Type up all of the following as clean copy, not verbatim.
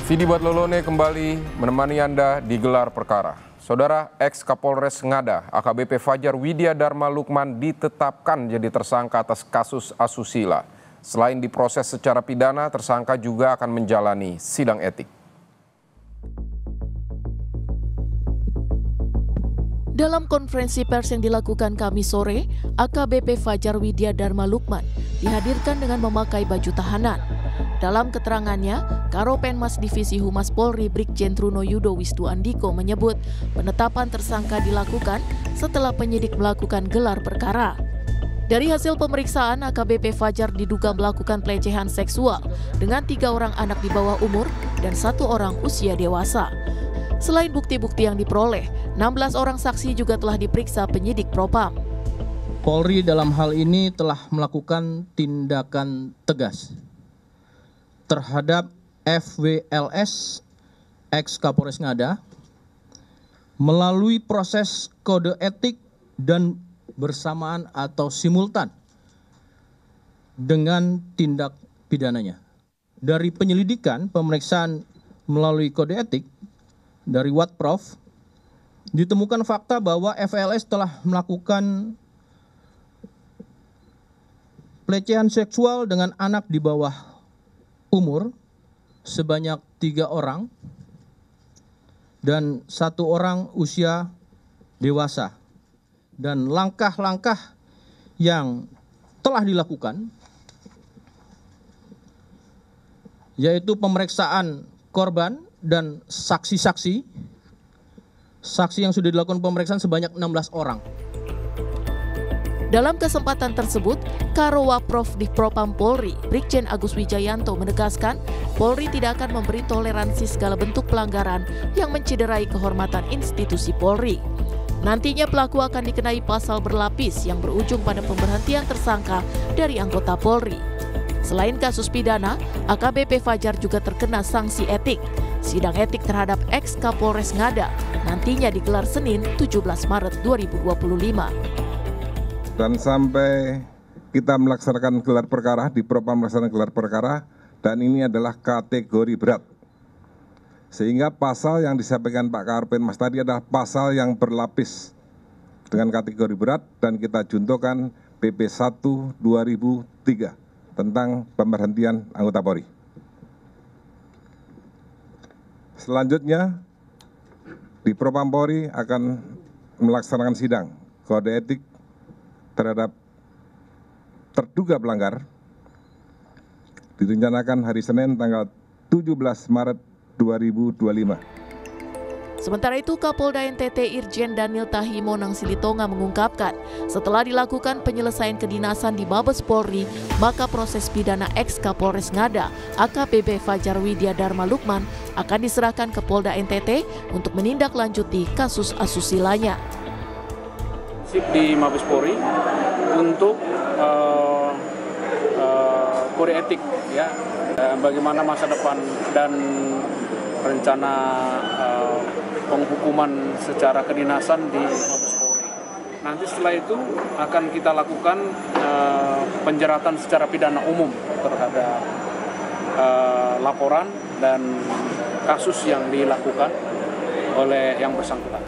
Vidi Batlolone kembali menemani Anda di gelar perkara. Saudara, ex-Kapolres Ngada AKBP Fajar Widya Dharma Lukman ditetapkan jadi tersangka atas kasus asusila. Selain diproses secara pidana, tersangka juga akan menjalani sidang etik. Dalam konferensi pers yang dilakukan Kamis sore, AKBP Fajar Widya Dharma Lukman dihadirkan dengan memakai baju tahanan. Dalam keterangannya, Karopenmas Divisi Humas Polri Brigjen Truno Yudo Wisnu Andiko menyebut penetapan tersangka dilakukan setelah penyidik melakukan gelar perkara. Dari hasil pemeriksaan, AKBP Fajar diduga melakukan pelecehan seksual dengan 3 orang anak di bawah umur dan 1 orang usia dewasa. Selain bukti-bukti yang diperoleh, 16 orang saksi juga telah diperiksa penyidik Propam. Polri dalam hal ini telah melakukan tindakan tegas terhadap FWLS ex-Kapolres Ngada melalui proses kode etik dan bersamaan atau simultan dengan tindak pidananya. Dari penyelidikan pemeriksaan melalui kode etik dari Watprof ditemukan fakta bahwa FWLS telah melakukan pelecehan seksual dengan anak di bawah umur sebanyak 3 orang dan 1 orang usia dewasa. Dan langkah-langkah yang telah dilakukan yaitu pemeriksaan korban dan saksi-saksi. Saksi yang sudah dilakukan pemeriksaan sebanyak 16 orang. Dalam kesempatan tersebut, Karowaprof di Propam Polri, Brigjen Agus Wijayanto menegaskan Polri tidak akan memberi toleransi segala bentuk pelanggaran yang mencederai kehormatan institusi Polri. Nantinya pelaku akan dikenai pasal berlapis yang berujung pada pemberhentian tersangka dari anggota Polri. Selain kasus pidana, AKBP Fajar juga terkena sanksi etik. Sidang etik terhadap ex-Kapolres Ngada nantinya digelar Senin 17 Maret 2025. Dan sampai kita melaksanakan gelar perkara, di Propam melaksanakan gelar perkara, dan ini adalah kategori berat. Sehingga pasal yang disampaikan Pak Karopenmas tadi adalah pasal yang berlapis dengan kategori berat, dan kita juntokan PP 1/2003 tentang pemberhentian anggota Polri. Selanjutnya, di Propam Polri akan melaksanakan sidang kode etik terhadap terduga pelanggar direncanakan hari Senin tanggal 17 Maret 2025. Sementara itu, Kapolda NTT Irjen Daniel Tahimo Nangsilitonga mengungkapkan setelah dilakukan penyelesaian kedinasan di Mabes Polri, maka proses pidana ex-Kapolres Ngada AKBP Fajar Widya Dharma Lukman akan diserahkan ke Polda NTT untuk menindaklanjuti kasus asusilanya. Di Mabes Polri untuk kode etik, ya, bagaimana masa depan dan rencana penghukuman secara kedinasan di Mabes Polri. Nanti setelah itu akan kita lakukan penjeratan secara pidana umum terhadap laporan dan kasus yang dilakukan oleh yang bersangkutan.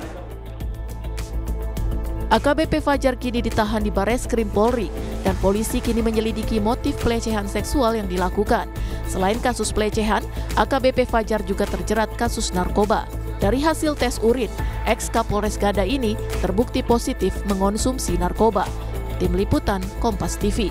AKBP Fajar kini ditahan di Bareskrim Polri dan polisi kini menyelidiki motif pelecehan seksual yang dilakukan. Selain kasus pelecehan, AKBP Fajar juga terjerat kasus narkoba. Dari hasil tes urin, ex-Kapolres Ngada ini terbukti positif mengonsumsi narkoba. Tim Liputan Kompas TV.